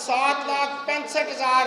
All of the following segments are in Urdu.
7,65,000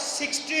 60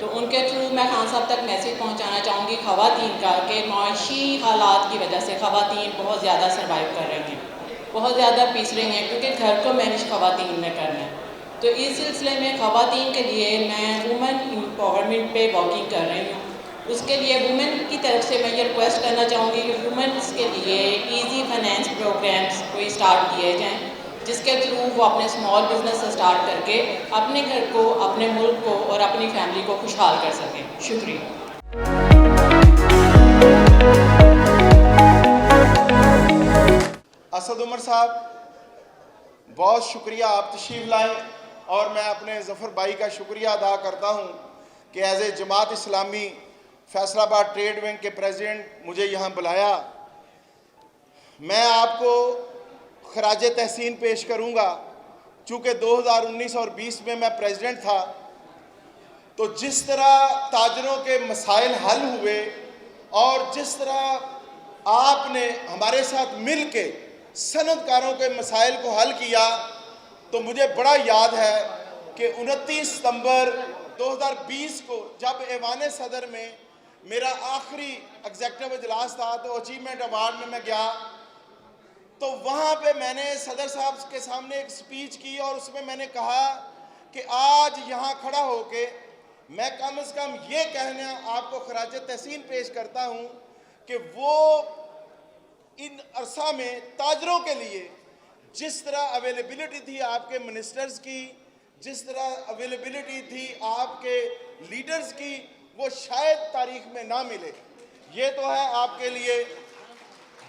تو ان کے تھرو میں خان صاحب تک میسیج پہنچانا چاہوں گی خواتین کا کہ معاشی حالات کی وجہ سے خواتین بہت زیادہ سروائیو کر رہی ہیں، بہت زیادہ پیس رہی ہیں، کیونکہ گھر کو مینیج خواتین نے کرنا ہے۔ تو اس سلسلے میں خواتین کے لیے میں وومن امپاورمنٹ پہ واکنگ کر رہی ہوں۔ اس کے لیے وومن کی طرف سے میں یہ ریکویسٹ کرنا چاہوں گی کہ وومنس کے لیے ایزی فائنینس پروگرامس کوئی اسٹارٹ کیے جائیں، جس کے تھرو وہ اپنے اسمال بزنس سے اسٹارٹ کر کے اپنے گھر کو، اپنے ملک کو اور اپنی فیملی کو خوشحال کر سکیں۔ شکریہ۔ اسد عمر صاحب، بہت شکریہ آپ تشریف لائیں، اور میں اپنے ظفر بھائی کا شکریہ ادا کرتا ہوں کہ ایز اے جماعت اسلامی فیصل آباد ٹریڈ ونگ کے پریزیڈنٹ مجھے یہاں بلایا۔ میں آپ کو خراج تحسین پیش کروں گا، چونکہ 2019 اور 20 میں پریزیڈنٹ تھا، تو جس طرح تاجروں کے مسائل حل ہوئے اور جس طرح آپ نے ہمارے ساتھ مل کے صنعت کاروں کے مسائل کو حل کیا، تو مجھے بڑا یاد ہے کہ 29 ستمبر 2020 کو جب ایوان صدر میں میرا آخری ایگزیکٹو اجلاس تھا تو اچیومنٹ ایوارڈ میں گیا، تو وہاں پہ میں نے صدر صاحب کے سامنے ایک سپیچ کی، اور اس میں نے کہا کہ آج یہاں کھڑا ہو کے میں کم از کم یہ کہنا آپ کو خراج تحسین پیش کرتا ہوں کہ وہ ان عرصہ میں تاجروں کے لیے جس طرح اویلیبلٹی تھی آپ کے منسٹرز کی، جس طرح اویلیبلٹی تھی آپ کے لیڈرز کی، وہ شاید تاریخ میں نہ ملے۔ یہ تو ہے آپ کے لیے۔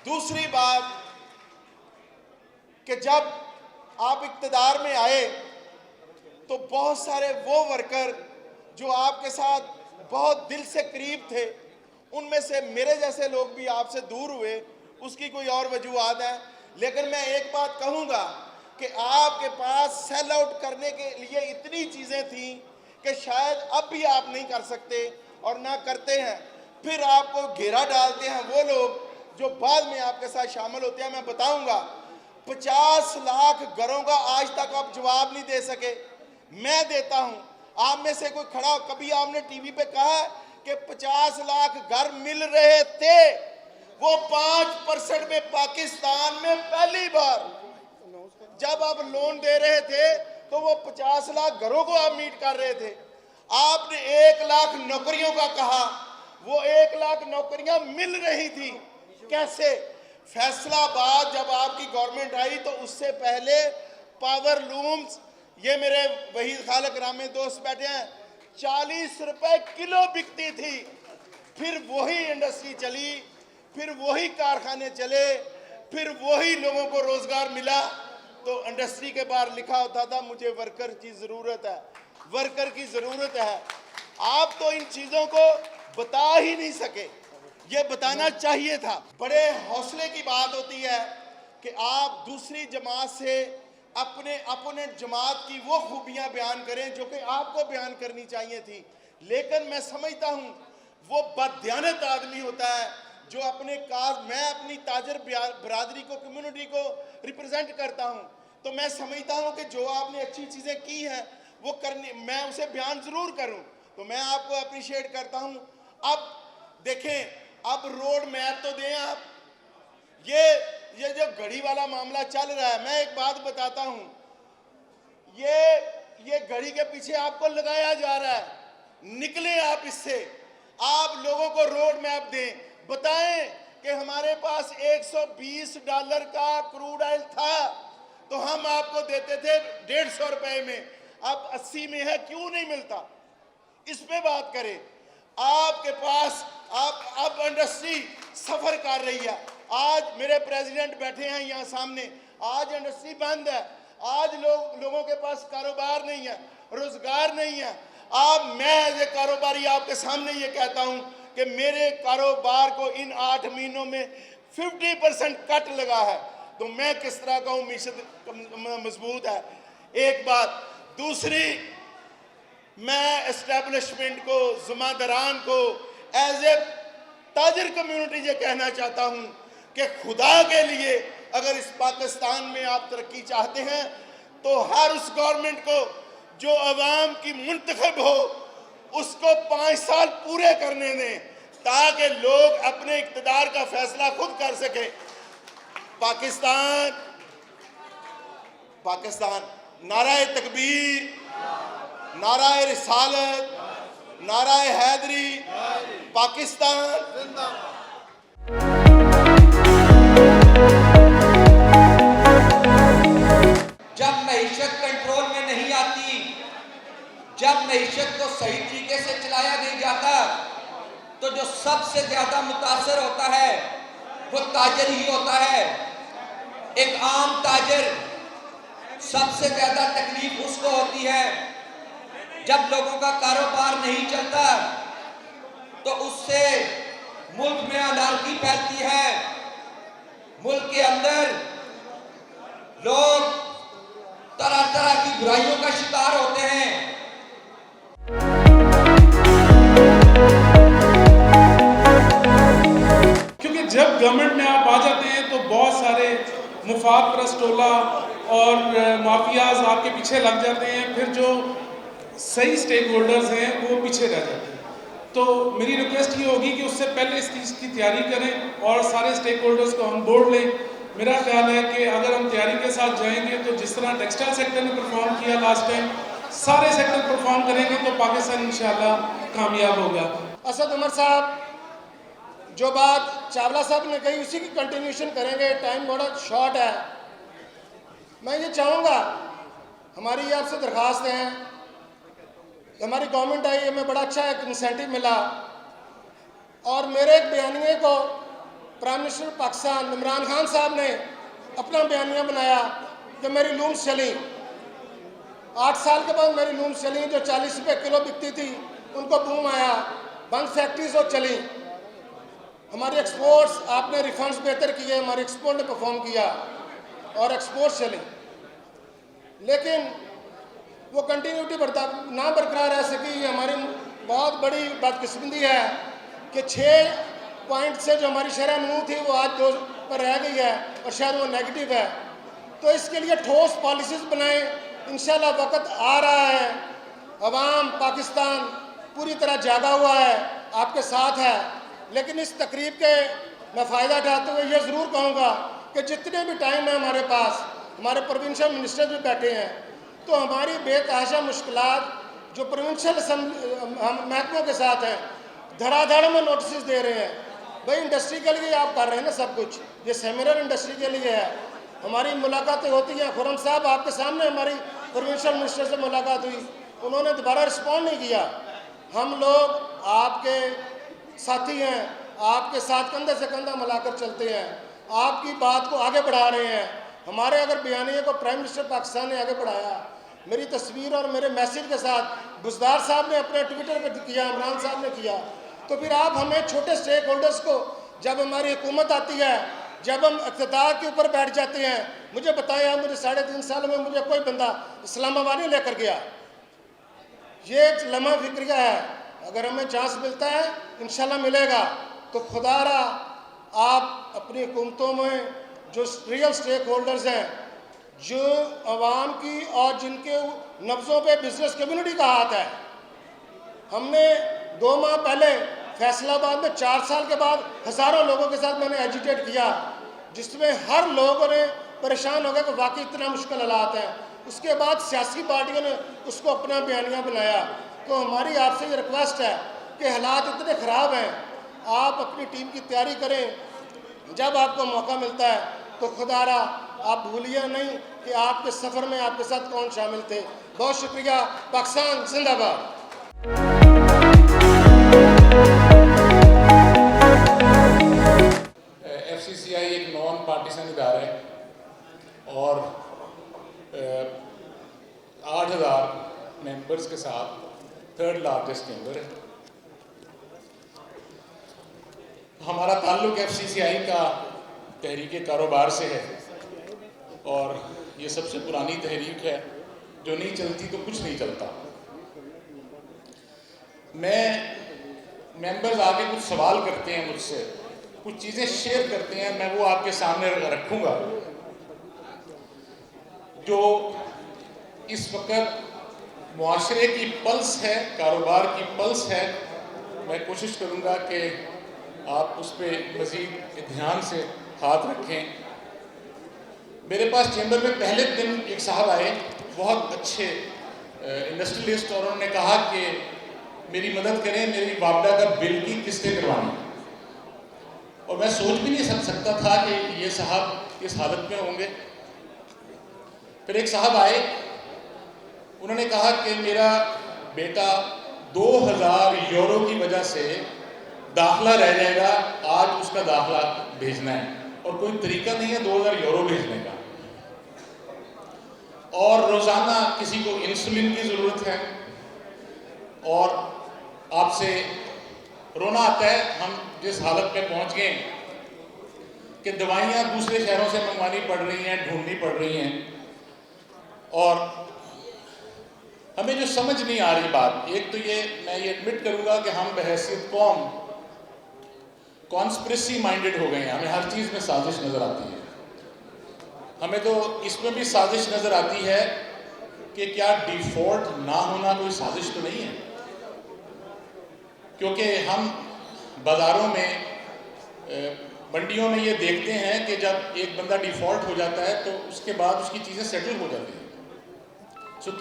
دوسری بات کہ جب آپ اقتدار میں آئے تو بہت سارے وہ ورکر جو آپ کے ساتھ بہت دل سے قریب تھے، ان میں سے میرے جیسے لوگ بھی آپ سے دور ہوئے، اس کی کوئی اور وجوہات ہیں، لیکن میں ایک بات کہوں گا کہ آپ کے پاس سیل آؤٹ کرنے کے لیے اتنی چیزیں تھیں کہ شاید اب بھی آپ نہیں کر سکتے اور نہ کرتے ہیں۔ پھر آپ کو گھیرا ڈالتے ہیں وہ لوگ جو بعد میں آپ کے ساتھ شامل ہوتے ہیں۔ میں بتاؤں گا 50 لاکھ گھروں کا آج تک آپ جواب نہیں دے سکے، میں دیتا ہوں۔ آپ میں سے کوئی کھڑا، کبھی آپ نے ٹی وی پہ کہا کہ 50 لاکھ گھر مل رہے تھے؟ وہ 5% میں پاکستان میں پہلی بار جب آپ لون دے رہے تھے تو وہ 50 لاکھ گھروں کو آپ میٹ کر رہے تھے۔ آپ نے 1 لاکھ نوکریوں کا کہا، وہ 1 لاکھ نوکریاں مل رہی تھی۔ کیسے؟ فیصل آباد جب آپ کی گورنمنٹ آئی تو اس سے پہلے پاور لومز، یہ میرے وحید خالق رامے دوست بیٹھے ہیں، 40 روپے کلو بکتی تھی۔ پھر وہی انڈسٹری چلی، پھر وہی کارخانے چلے، پھر وہی لوگوں کو روزگار ملا۔ تو انڈسٹری کے باہر لکھا ہوتا تھا مجھے ورکر کی ضرورت ہے، ورکر کی ضرورت ہے۔ آپ تو ان چیزوں کو بتا ہی نہیں سکے، یہ بتانا چاہیے تھا۔ بڑے حوصلے کی بات ہوتی ہے کہ آپ دوسری جماعت سے اپنے اپوننٹ جماعت کی وہ خوبیاں بیان کریں جو کہ آپ کو بیان کرنی چاہیے تھی، لیکن میں سمجھتا ہوں وہ بددیانت آدمی ہوتا ہے جو میں اپنی تاجر برادری کو، کمیونٹی کو ریپرزینٹ کرتا ہوں، تو میں سمجھتا ہوں کہ جو آپ نے اچھی چیزیں کی ہیں وہ میں اسے بیان ضرور کروں، تو میں آپ کو اپریشیٹ کرتا ہوں۔ اب دیکھیں، اب روڈ میپ تو دیں آپ۔ یہ جو گھڑی والا معاملہ چل رہا ہے، میں ایک بات بتاتا ہوں، یہ گھڑی کے پیچھے آپ کو لگایا جا رہا ہے، نکلیں آپ اس سے۔ آپ لوگوں کو روڈ میپ دیں، بتائیں کہ ہمارے پاس $120 کا کروڈ آئل تھا تو ہم آپ کو دیتے تھے 150 روپے میں، اب 80 میں ہے، کیوں نہیں ملتا؟ اس پہ بات کریں۔ آپ کے پاس اب انڈسٹری سفر کر رہی ہے۔ آج میرے پریزیڈنٹ بیٹھے ہیں یہاں سامنے، آج انڈسٹری بند ہے، آج لوگوں کے پاس کاروبار نہیں ہے، روزگار نہیں ہے۔ میں ایز اے کاروباری آپ کے سامنے یہ کہتا ہوں کہ میرے کاروبار کو ان 8 مہینوں میں 50% کٹ لگا ہے، تو میں کس طرح کہوں معیشت مضبوط ہے؟ ایک بات۔ دوسری، میں اسٹیبلشمنٹ کو، ذمہ داران کو، ایز اے تاجر کمیونٹی یہ کہنا چاہتا ہوں کہ خدا کے لیے اگر اس پاکستان میں آپ ترقی چاہتے ہیں تو ہر اس گورنمنٹ کو جو عوام کی منتخب ہو اس کو 5 سال پورے کرنے دیں تاکہ لوگ اپنے اقتدار کا فیصلہ خود کر سکیں. پاکستان نعرہ تکبیر، نعرہ رسالت، نعرہ حیدری، پاکستان. جب معیشت کنٹرول میں نہیں آتی، جب معیشت کو صحیح طریقے سے چلایا نہیں جاتا، تو جو سب سے زیادہ متاثر ہوتا ہے وہ تاجر ہی ہوتا ہے. ایک عام تاجر، سب سے زیادہ تکلیف اس کو ہوتی ہے جب لوگوں کا کاروبار نہیں چلتا، تو اس سے ملک میں انارکی پھیلتی ہے. ملک کے اندر لوگ طرح طرح کی برائیوں کا شکار ہوتے ہیں. کیونکہ جب گورنمنٹ میں آپ آ جاتے ہیں تو بہت سارے مفاد پرست ٹولہ اور مافیاز آپ کے پیچھے لگ جاتے ہیں، پھر جو صحیح سٹیک ہولڈرز ہیں وہ پیچھے رہ جاتے ہیں. تو میری ریکویسٹ یہ ہوگی کہ اس سے پہلے اس چیز کی تیاری کریں اور سارے سٹیک ہولڈرز کو ہم بورڈ لیں. میرا خیال ہے کہ اگر ہم تیاری کے ساتھ جائیں گے تو جس طرح ٹیکسٹائل سیکٹر نے پرفارم کیا لاسٹ ٹائم، سارے سیکٹر پرفارم کریں گے تو پاکستان انشاءاللہ کامیاب ہوگا. اسد عمر صاحب جو بات چاولہ صاحب نے کہی اسی کی کنٹینیوشن کریں گے، ٹائم بڑا شارٹ ہے. میں یہ چاہوں گا، ہماری یہ آپ سے درخواست ہے، ہماری گورنمنٹ آئی ہمیں بڑا اچھا ایک انسینٹیو ملا، اور میرے ایک بیانیے کو پرائم منسٹر پاکستان عمران خان صاحب نے اپنا بیانیہ بنایا کہ میری لومز چلیں. 8 سال کے بعد میری لومز چلیں جو 40 روپے کلو بکتی تھی، ان کو بوم آیا، بند فیکٹریز وہ چلیں. ہماری ایکسپورٹس آپ نے ریفنڈز بہتر کیے، ہماری ایکسپورٹ نے پرفارم کیا اور ایکسپورٹس چلیں. لیکن وہ کنٹینیوٹی نہ برقرار رہ سکی. یہ ہماری بہت بڑی بدقسمتی ہے کہ 6 پوائنٹ سے جو ہماری شرح نمو تھی وہ آج 2 پر رہ گئی ہے اور شاید وہ نیگیٹو ہے. تو اس کے لیے ٹھوس پالیسیز بنائیں. انشاءاللہ وقت آ رہا ہے، عوام پاکستان پوری طرح جاگا ہوا ہے، آپ کے ساتھ ہے. لیکن اس تقریب کے میں فائدہ اٹھاتے ہوئے یہ ضرور کہوں گا کہ جتنے بھی ٹائم ہے ہمارے پاس، ہمارے پروونشل منسٹر بھی بیٹھے ہیں، تو ہماری بے تحاشا مشکلات جو پروونشل محکموں کے ساتھ ہیں دھڑا دھڑ میں نوٹسز دے رہے ہیں. بھائی انڈسٹری کے لیے آپ کر رہے ہیں نا سب کچھ، یہ سیمینر انڈسٹری کے لیے ہے. ہماری ملاقاتیں ہوتی ہیں. خرم صاحب آپ کے سامنے ہماری پروونشل منسٹر سے ملاقات ہوئی، انہوں نے دوبارہ رسپونڈ نہیں کیا. ہم لوگ آپ کے ساتھی ہیں، آپ کے ساتھ کندھے سے کندھا ملا کر چلتے ہیں، آپ کی بات کو آگے بڑھا رہے ہیں. ہمارے اگر بیانیے کو پرائم منسٹر پاکستان نے آگے بڑھایا، میری تصویر اور میرے میسیج کے ساتھ بزدار صاحب نے اپنے ٹویٹر پہ کیا، عمران صاحب نے کیا، تو پھر آپ ہمیں چھوٹے سٹیک ہولڈرز کو جب ہماری حکومت آتی ہے، جب ہم اقتدار کے اوپر بیٹھ جاتے ہیں، مجھے بتائیں آپ، مجھے 3.5 سال میں مجھے کوئی بندہ اسلام آباد نہیں لے کر گیا. یہ ایک لمحہ فکریہ ہے. اگر ہمیں چانس ملتا ہے انشاءاللہ ملے گا، تو خدا را آپ اپنی حکومتوں میں جو ریئل سٹیک ہولڈرز ہیں، جو عوام کی اور جن کے نبضوں پہ بزنس کمیونٹی کا ہاتھ ہے. ہم نے 2 ماہ پہلے فیصل آباد میں 4 سال کے بعد ہزاروں لوگوں کے ساتھ میں نے ایجیٹیٹ کیا، جس میں ہر لوگوں نے پریشان ہو گئے کہ واقعی اتنا مشکل حالات ہیں. اس کے بعد سیاسی پارٹیوں نے اس کو اپنا بیانیہ بنایا. تو ہماری آپ سے یہ ریکویسٹ ہے کہ حالات اتنے خراب ہیں، آپ اپنی ٹیم کی تیاری کریں. جب آپ کو موقع ملتا ہے تو خدا را آپ بھولیے نہیں کہ آپ کے سفر میں آپ کے ساتھ کون شامل تھے. بہت شکریہ. پاکستان زندہ باد. FCCI ایک نان پارٹیسن ادارہ ہے اور 8,000 ممبرز کے ساتھ 3rd لارجسٹ چیمبر ہے. ہمارا تعلق FCCI کا تحریک کاروبار سے ہے اور یہ سب سے پرانی تحریک ہے، جو نہیں چلتی تو کچھ نہیں چلتا. ممبرز آگے کچھ سوال کرتے ہیں مجھ سے، کچھ چیزیں شیئر کرتے ہیں، میں وہ آپ کے سامنے رکھوں گا. جو اس وقت معاشرے کی پلس ہے، کاروبار کی پلس ہے. میں کوشش کروں گا کہ آپ اس پہ مزید دھیان سے ہاتھ رکھیں. میرے پاس چیمبر میں پہلے دن ایک صاحب آئے، بہت اچھے انڈسٹریلسٹ، اور انہوں نے کہا کہ میری مدد کریں، میری والدہ کا بل کی قسطیں کروانی. اور میں سوچ بھی نہیں سکتا تھا کہ یہ صاحب اس حالت میں ہوں گے. پھر ایک صاحب آئے، انہوں نے کہا کہ میرا بیٹا 2000 یورو کی وجہ سے داخلہ رہ جائے گا، آج اس کا داخلہ بھیجنا ہے اور کوئی طریقہ نہیں ہے 2000 یورو بھیجنے کا. اور روزانہ کسی کو انسولین کی ضرورت ہے اور آپ سے رونا آتا ہے. ہم جس حالت میں پہنچ گئے کہ دوائیاں دوسرے شہروں سے منگوانی پڑ رہی ہیں، ڈھونڈنی پڑ رہی ہیں. اور ہمیں جو سمجھ نہیں آ رہی بات، ایک تو میں یہ ایڈمٹ کروں گا کہ ہم بحیثیت قوم کانسپریسی مائنڈڈ ہو گئے ہیں. ہمیں ہر چیز میں سازش نظر آتی ہے. ہمیں تو اس میں بھی سازش نظر آتی ہے کہ کیا ڈیفالٹ نہ ہونا کوئی سازش تو نہیں ہے. کیونکہ ہم بازاروں میں، منڈیوں میں یہ دیکھتے ہیں کہ جب ایک بندہ ڈیفالٹ ہو جاتا ہے تو اس کے بعد اس کی چیزیں سیٹل ہو جاتی ہیں. سو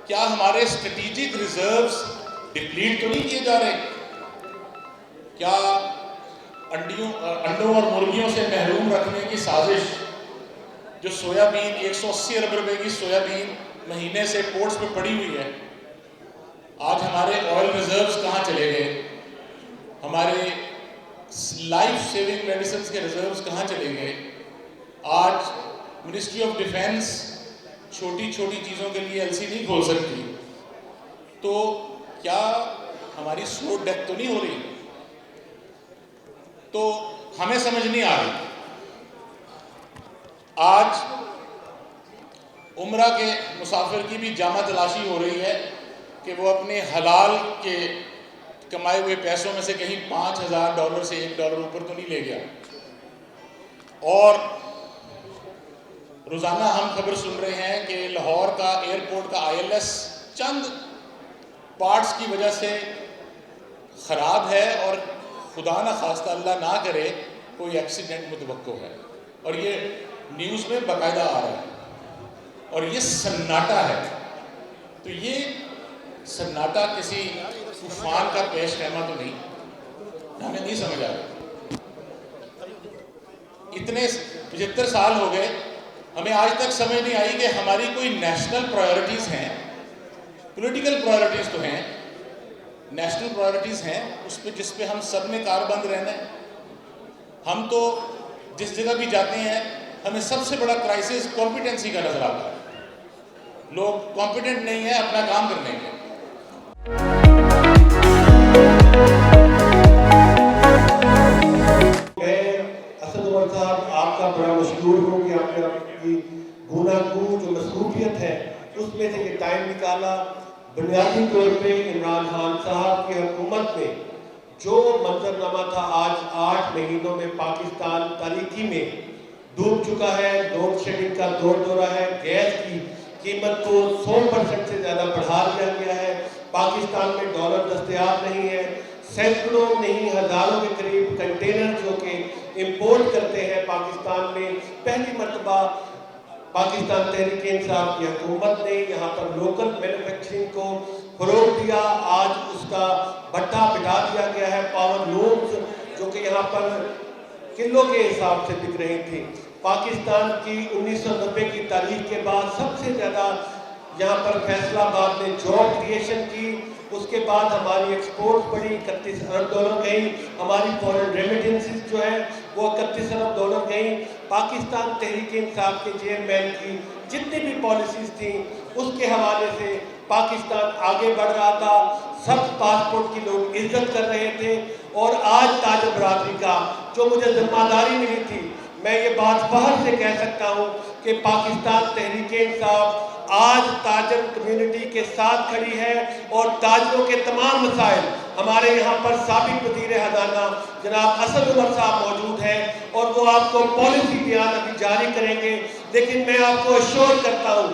کیا ہمارے اسٹریٹجک ریزروز ڈپلیٹ تو نہیں کیے جا رہے؟ کیا انڈوں اور مرغیوں سے محروم رکھنے کی سازش، جو سویا بین 180 ارب روپے کی سویا بین مہینے سے پورٹس پہ پڑی ہوئی ہے، آج ہمارے آئل ریزروز کہاں چلے گئے؟ ہمارے لائف سیونگ میڈیسنز کے ریزروز کہاں چلے گئے؟ آج منسٹری آف ڈیفینس چھوٹی چھوٹی چیزوں کے لیے LC نہیں کھول سکتی. تو کیا ہماری سلو ڈیتھ تو نہیں ہو رہی؟ تو ہمیں سمجھ نہیں آ رہی. آج عمرہ کے مسافر کی بھی جامع تلاشی ہو رہی ہے کہ وہ اپنے حلال کے کمائے ہوئے پیسوں میں سے کہیں $5000 سے $1 اوپر تو نہیں لے گیا. اور روزانہ ہم خبر سن رہے ہیں کہ لاہور کا ایئرپورٹ کا ILS چند پارٹس کی وجہ سے خراب ہے اور خدا نہ خواستہ اللہ نہ کرے کوئی ایکسیڈنٹ متوقع ہے. اور یہ نیوز میں باقاعدہ آ رہا ہے اور یہ سناٹا ہے. تو یہ سناٹا کسی طوفان کا پیش خیمہ تو نہیں؟ ہمیں نہیں سمجھ آ رہا. اتنے 75 سال ہو گئے، ہمیں آج تک سمجھ نہیں آئی کہ ہماری کوئی نیشنل پرائیورٹیز ہیں. پولیٹیکل پرائیورٹیز تو ہیں، نیشنل پرائیورٹیز ہیں جس پہ ہم سب نے کاربند رہنا ہے. ہم تو جس جگہ بھی جاتے ہیں ہمیں سب سے بڑا کرائسس کمپیٹنسی کا نظر آتا ہے. لوگ کمپیٹنٹ نہیں ہیں اپنا کام کرنے کے. اسد عمر صاحب، آپ کا بڑا مشکور ہوں کہ آپ نے اپنی گوناگوں جو مصروفیت ہے اس میں سے یہ ٹائم نکالا. بنیادی طور پہ عمران خان صاحب کی حکومت میں جو منظرنامہ تھا، آج 8 مہینوں میں پاکستان تاریکی میں ڈوب چکا ہے. لوڈ شیڈنگ کا دور ہے، گیس کی قیمت کو 100% سے زیادہ بڑھا دیا گیا ہے. پاکستان میں ڈالر دستیاب نہیں ہے. سینکڑوں نہیں ہزاروں کے قریب کنٹینر جو کہ امپورٹ کرتے ہیں پاکستان میں. پہلی مرتبہ پاکستان تحریک انصاف کی حکومت نے یہاں پر لوکل مینوفیکچرنگ کو فروغ دیا. آج اس کا بٹھا بٹھا دیا گیا ہے. پاور لومز جو کہ یہاں پر کلو کے حساب سے بک رہی تھی. پاکستان کی 1990 کی تاریخ کے بعد سب سے زیادہ یہاں پر فیصلہ آباد نے جاب کریشن کی. اس کے بعد ہماری ایکسپورٹ بڑی $31 ارب گئی. ہماری فورن ریمیٹنسز جو ہے وہ $31 ارب گئی. پاکستان تحریک انصاف کے چیئرمین کی جتنی بھی پالیسیز تھیں اس کے حوالے سے پاکستان آگے بڑھ رہا تھا. سب پاسپورٹ کی لوگ عزت کر رہے تھے. اور آج تاجر برادری کا جو مجھے ذمہ داری ملی تھی، میں یہ بات فخر سے کہہ سکتا ہوں کہ پاکستان تحریک انصاف آج تاجر کمیونٹی کے ساتھ کھڑی ہے. اور تاجروں کے تمام مسائل، ہمارے یہاں پر سابق وزیر خزانہ جناب اسد عمر صاحب موجود ہیں اور وہ آپ کو پالیسی بیان ابھی جاری کریں گے. لیکن میں آپ کو اشور کرتا ہوں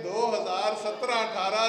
2017-18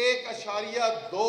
$1.2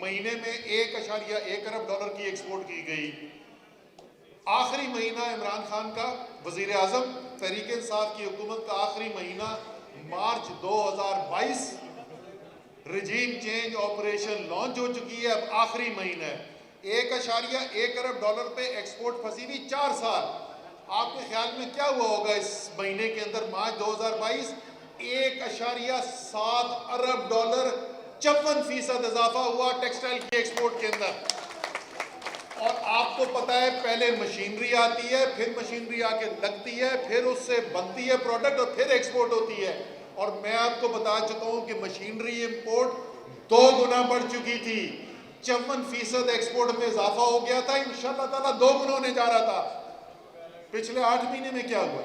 مہینے میں 1.1 ارب ڈالر کی ایکسپورٹ کی گئی. آخری مہینہ عمران خان کا وزیر اعظم تحریک انصاف کی حکومت کا آخری مہینہ March 2022 regime change operation launch ہو چکی ہے. اب آخری مہینہ ہے. 1.1 ارب ڈالر پہ ایکسپورٹ پھنسی ہوئی 4 سال. آپ کے خیال میں کیا ہوا ہوگا اس مہینے کے اندر مارچ 2022؟ 1.7 ارب ڈالر 54% اضافہ ہوا ٹیکسٹائل کی ایکسپورٹ کے اندر. اور آپ کو پتہ ہے پہلے مشینری آتی ہے, پھر مشینری آ کے لگتی ہے, پھر اس سے بنتی ہے پروڈکٹ اور پھر ایکسپورٹ ہوتی ہے. اور میں آپ کو بتا چکا ہوں کہ مشینری امپورٹ 2 گنا بڑھ چکی تھی. 54% ایکسپورٹ میں اضافہ ہو گیا تھا. انشاءاللہ تعالیٰ 2 گنا ہونے جا رہا تھا. پچھلے 8 مہینے میں کیا ہوا؟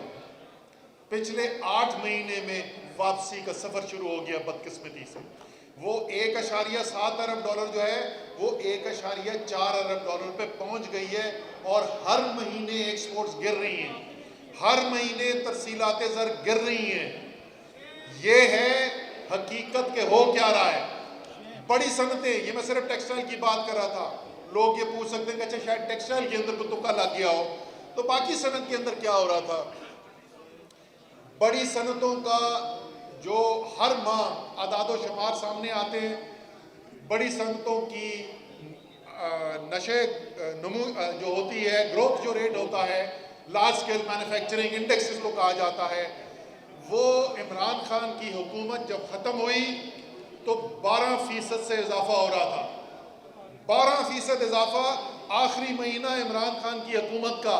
پچھلے 8 مہینے میں واپسی کا سفر شروع ہو گیا بدقسمتی سے. وہ 1.7 ارب ڈالر جو ہے وہ 1.4 ارب ڈالر پہ پہنچ گئی ہے. اور ہر مہینے ایکسپورٹس گر رہی ہیں, ہر مہینے ترسیلات زر گر رہی ہیں. یہ ہے حقیقت کہ ہو کیا رہا ہے. بڑی صنعتیں, یہ میں صرف ٹیکسٹائل کی بات کر رہا تھا. لوگ یہ پوچھ سکتے ہیں کہ اچھا شاید ٹیکسٹائل کے اندر کوئی تکا لگ گیا ہو, تو باقی صنعت کے اندر کیا ہو رہا تھا. بڑی صنعتوں کا جو ہر ماہ اعداد و شمار سامنے آتے ہیں, بڑی صنعتوں کی نشے نمو جو ہوتی ہے, گروتھ جو ریٹ ہوتا ہے, لارج اسکیل مینوفیکچرنگ انڈیکس اس کو کہا جاتا ہے, وہ عمران خان کی حکومت جب ختم ہوئی تو 12% سے اضافہ ہو رہا تھا. 12% اضافہ آخری مہینہ عمران خان کی حکومت کا.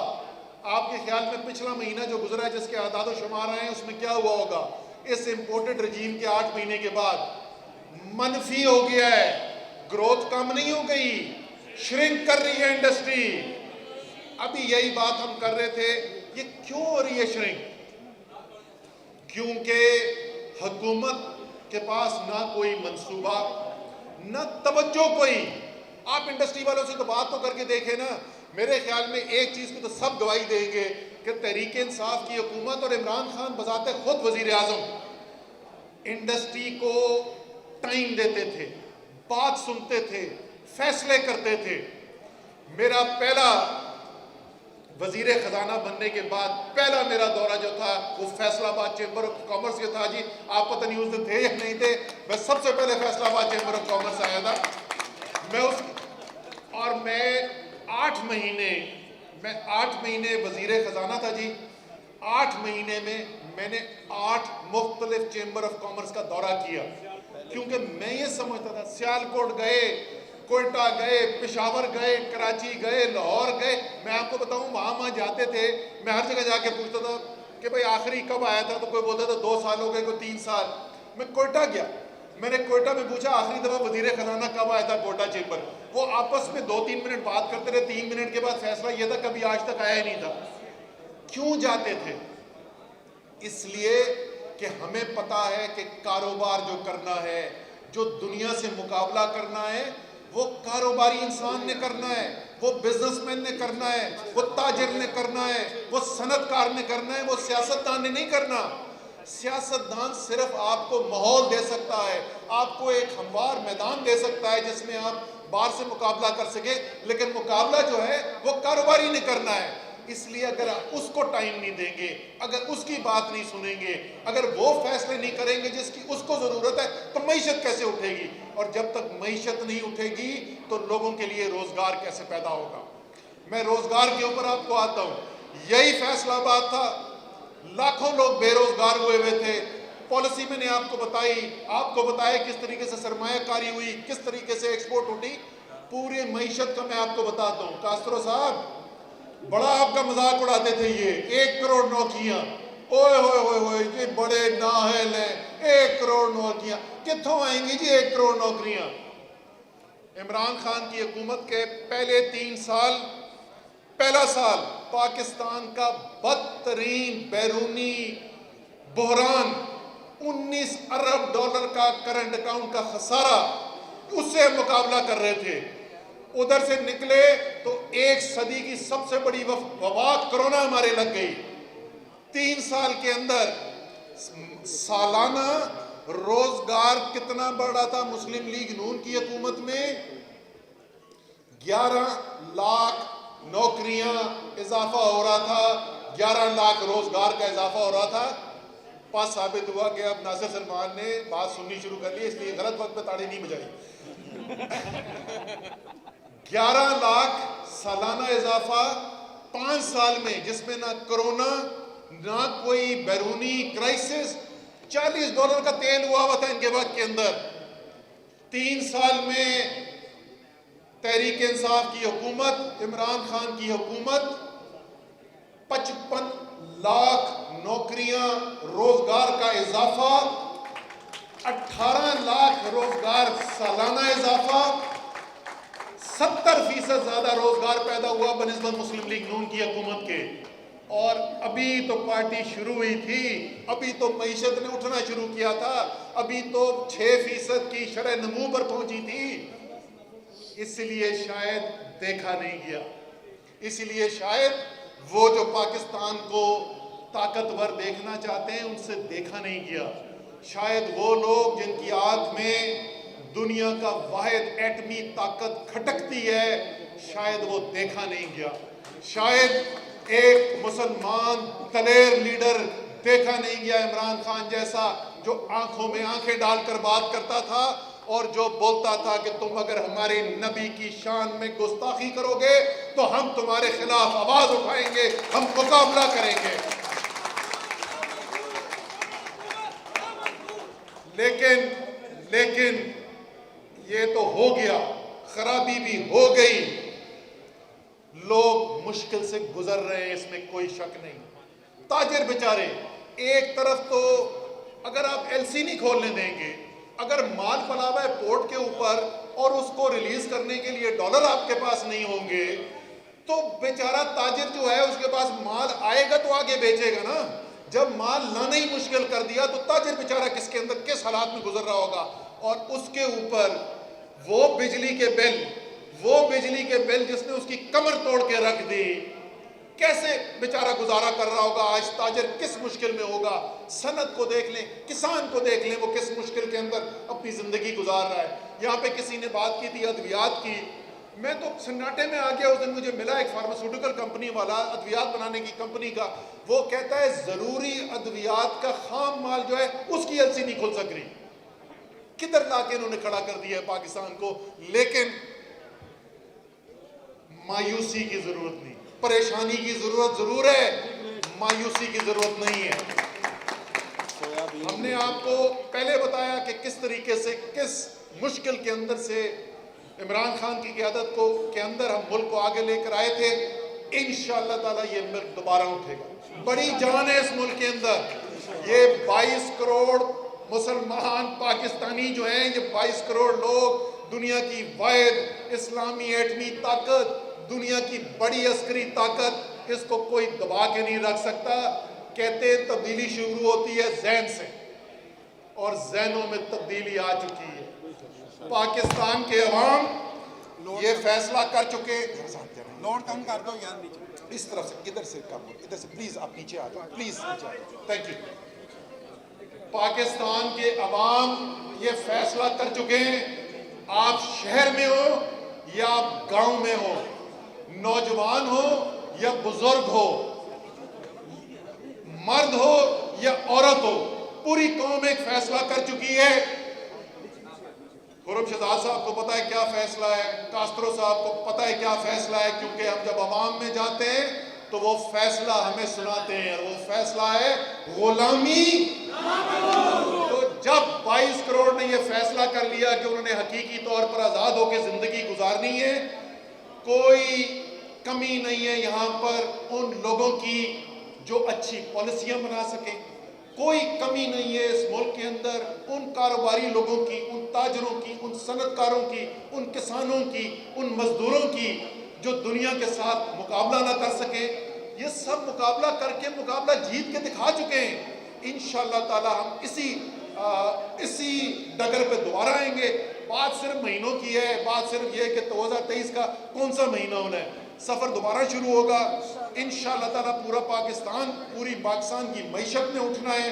آپ کے خیال میں پچھلا مہینہ جو گزرا ہے جس کے اعداد و شمار آئے ہیں اس میں کیا ہوا ہوگا؟ اس امپورٹڈ رجیم کے 8 مہینے کے بعد منفی ہو گیا ہے. گروتھ کم نہیں ہو گئی, شرنک کر رہی ہے انڈسٹری. ابھی یہی بات ہم کر رہے تھے, یہ کیوں ہو رہی ہے شرنک؟ کیونکہ حکومت کے پاس نہ کوئی منصوبہ, نہ توجہ کوئی. آپ انڈسٹری والوں سے تو بات تو کر کے دیکھیں نا. میرے خیال میں ایک چیز کو تو سب گواہی دیں گے کہ تحریک انصاف کی حکومت اور عمران خان بذات خود وزیر اعظم انڈسٹری کو ٹائم دیتے تھے, بات سنتے تھے, فیصلے کرتے تھے. میرا پہلا وزیر خزانہ بننے کے بعد پہلا میرا دورہ جو تھا وہ فیصل آباد چیمبر آف کامرس کے تھا. جی آپ پتہ نہیں اس دن تھے یا نہیں تھے, میں سب سے پہلے فیصل آباد چیمبر آف کامرس آیا تھا. میں 8 مہینے وزیر خزانہ تھا. جی 8 مہینے میں نے 8 مختلف چیمبر آف کامرس کا دورہ کیا, کیونکہ میں یہ سمجھتا تھا سیالکوٹ گئے, کوئٹہ گئے, پشاور گئے, کراچی گئے, لاہور گئے. میں آپ کو بتاؤں وہاں جاتے تھے, میں ہر جگہ جا کے پوچھتا تھا کہ بھئی آخری کب آیا تھا, تو کوئی بولتا تھا 2 سال ہو گئے, کوئی 3 سال. میں کوئٹہ گیا, میں نے کوئٹہ میں پوچھا آخری دفعہ وزیر خزانہ کب آیا تھا کوئٹہ چیمبر. وہ آپس میں 2-3 منٹ بات کرتے رہے. 3 منٹ کے بعد فیصلہ یہ تھا کبھی آج تک آیا ہی نہیں تھا. کیوں جاتے تھے؟ اس لیے کہ ہمیں پتا ہے کہ کاروبار جو کرنا ہے, جو دنیا سے مقابلہ کرنا ہے, وہ کاروباری انسان نے کرنا ہے, وہ بزنس مین نے کرنا ہے, وہ تاجر نے کرنا ہے, وہ صنعت کار نے کرنا ہے, وہ سیاستدان نے نہیں کرنا. سیاستدان صرف آپ کو ماحول دے سکتا ہے, آپ کو ایک ہموار میدان دے سکتا ہے جس میں آپ باہر سے مقابلہ کر سکیں, لیکن مقابلہ جو ہے وہ کاروباری نے کرنا ہے. اس لیے اگر آپ اس کو ٹائم نہیں دیں گے, اگر اس کی بات نہیں سنیں گے, اگر وہ فیصلے نہیں کریں گے جس کی اس کو ضرورت ہے, تو معیشت کیسے اٹھے گی؟ اور جب تک معیشت نہیں اٹھے گی تو لوگوں کے لیے روزگار کیسے پیدا ہوگا؟ میں روزگار کے اوپر آپ کو آتا ہوں. یہی فیصلہ بات تھا, لاکھوں لوگ بے روزگار ہوئے تھے. پالیسی میں نے آپ کو بتایا کس طریقے سے سرمایہ کاری ہوئی, کس طریقے سے ایکسپورٹ اٹھی. پورے معیشت کا میں آپ کو بتاتا ہوں. کاسترو صاحب بڑا آپ کا مذاق اڑاتے تھے, یہ 1 کروڑ نوکریاں, اوئے ہوئے ہوئے ہوئے جی بڑے نااہل ہیں, 1 کروڑ نوکریاں کتوں آئیں گی جی 1 کروڑ نوکریاں؟ عمران خان کی حکومت کے پہلے 3 سال, پہلا سال پاکستان کا بدترین بیرونی بحران 19 ارب ڈالر کا کرنٹ اکاؤنٹ کا خسارہ, اس سے مقابلہ کر رہے تھے. ادھر سے نکلے تو 1 صدی کی سب سے بڑی وبا کرونا ہمارے لگ گئی. 3 سال کے اندر سالانہ روزگار کتنا بڑھا تھا مسلم لیگ نون کی حکومت میں؟ 11 لاکھ نوکریاں اضافہ ہو رہا تھا، 11 لاکھ روزگار کا اضافہ ہو رہا تھا. پاس ثابت ہوا کہ اب ناصر سلمان نے بات سننی شروع کر لی، اس لیے غلط وقت پہ تاڑی نہیں بجائی. 11 لاکھ سالانہ اضافہ 5 سال میں، جس میں نہ کرونا نہ کوئی بیرونی کرائسس. $40 کا تیل ہوا تھا ان کے وقت کے اندر. 3 سال میں تحریک انصاف کی حکومت، عمران خان کی حکومت، 55 لاکھ نوکریاں، روزگار کا اضافہ، 18 لاکھ روزگار سالانہ اضافہ، 70% زیادہ روزگار پیدا ہوا بنسبت مسلم لیگ نون کی حکومت کے. اور ابھی تو پارٹی شروع ہوئی تھی، ابھی تو معیشت نے اٹھنا شروع کیا تھا، ابھی تو 6% کی شرح نمو پر پہنچی تھی. اس لیے شاید دیکھا نہیں گیا، اس لیے شاید وہ جو پاکستان کو طاقتور دیکھنا چاہتے ہیں ان سے دیکھا نہیں گیا. شاید وہ لوگ جن کی آنکھ میں دنیا کا واحد ایٹمی طاقت کھٹکتی ہے، شاید وہ دیکھا نہیں گیا. شاید ایک مسلمان دلیر لیڈر دیکھا نہیں گیا عمران خان جیسا، جو آنکھوں میں آنکھیں ڈال کر بات کرتا تھا اور جو بولتا تھا کہ تم اگر ہمارے نبی کی شان میں گستاخی کرو گے تو ہم تمہارے خلاف آواز اٹھائیں گے، ہم مقابلہ کریں گے. لیکن یہ تو ہو گیا، خرابی بھی ہو گئی، لوگ مشکل سے گزر رہے ہیں، اس میں کوئی شک نہیں. تاجر بیچارے ایک طرف تو اگر آپ ایل سی نہیں کھولنے دیں گے، اگر مال پلا ہوا ہے پورٹ کے اوپر اور اس کو ریلیز کرنے کے لیے ڈالر آپ کے پاس نہیں ہوں گے، تو بیچارہ تاجر جو ہے اس کے پاس مال آئے گا تو آگے بیچے گا نا. جب مال لانا ہی مشکل کر دیا تو تاجر بیچارہ کس کے اندر کس حالات میں گزر رہا ہوگا. اور اس کے اوپر وہ بجلی کے بل جس نے اس کی کمر توڑ کے رکھ دی، کیسے بیچارہ گزارا کر رہا ہوگا. آج تاجر کس مشکل میں ہوگا. صنعت کو دیکھ لیں، کسان کو دیکھ لیں، وہ کس مشکل کے اندر اپنی زندگی گزار رہا ہے. یہاں پہ کسی نے بات کی تھی ادویات کی، میں تو سناٹے میں آ گیا. اس دن مجھے ملا ایک فارماسیوٹیکل کمپنی والا، ادویات بنانے کی کمپنی کا. وہ کہتا ہے ضروری ادویات کا خام مال جو ہے اس کی ایل سی نہیں کھل سک رہی. کدھر لا کے انہوں نے کھڑا کر دیا ہے پاکستان کو. لیکن مایوسی کی ضرورت نہیں، پریشانی کی ضرورت ضرور ہے، مایوسی کی ضرورت نہیں ہے. ہم نے آپ کو پہلے بتایا کہ کس طریقے سے، کس مشکل کے اندر سے عمران خان کی قیادت کے اندر ہم ملک کو آگے لے کر آئے تھے. انشاءاللہ تعالیٰ یہ ملک دوبارہ اٹھے گا. بڑی جان ہے اس ملک کے اندر. یہ 22 کروڑ مسلمان پاکستانی جو ہیں، یہ 22 کروڑ لوگ، دنیا کی واحد اسلامی ایٹمی طاقت، دنیا کی بڑی عسکری طاقت، اس کو کوئی دبا کے نہیں رکھ سکتا. کہتے ہیں تبدیلی شروع ہوتی ہے ذہن سے، اور ذہنوں میں تبدیلی آ چکی ہے. پاکستان کے عوام یہ فیصلہ کر چکے. لوڈ کم کر دو یار، اس طرف سے، ادھر سے کم، ادھر سے پلیز آپ نیچے آ جائیں، پلیز نیچے آ جائیں. Thank you. پاکستان کے عوام یہ فیصلہ کر چکے ہیں، آپ شہر میں ہو یا آپ گاؤں میں ہو، نوجوان ہو یا بزرگ ہو، مرد ہو یا عورت ہو، پوری قوم ایک فیصلہ کر چکی ہے. خرم شہزاد صاحب کو پتہ ہے کیا فیصلہ ہے، کاسترو صاحب کو پتہ ہے کیا فیصلہ ہے، کیونکہ ہم جب عوام میں جاتے ہیں تو وہ فیصلہ ہمیں سناتے ہیں، اور وہ فیصلہ ہے غلامی. تو جب 22 کروڑ نے یہ فیصلہ کر لیا کہ انہوں نے حقیقی طور پر آزاد ہو کے زندگی گزارنی ہے، کوئی کمی نہیں ہے یہاں پر ان لوگوں کی جو اچھی پالیسیاں بنا سکیں. کوئی کمی نہیں ہے اس ملک کے اندر ان کاروباری لوگوں کی، ان تاجروں کی، ان صنعت کاروں کی، ان کسانوں کی، ان مزدوروں کی جو دنیا کے ساتھ مقابلہ نہ کر سکیں. یہ سب مقابلہ کر کے مقابلہ جیت کے دکھا چکے ہیں. انشاءاللہ تعالی ہم اسی ڈگر پہ دوبارہ آئیں گے. بات صرف مہینوں کی ہے، بات صرف یہ کہ 2023 کا کون سا مہینہ ہونا ہے. سفر دوبارہ شروع ہوگا انشاءاللہ تعالی. پوری پاکستان کی معیشت میں اٹھنا ہے.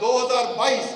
2022,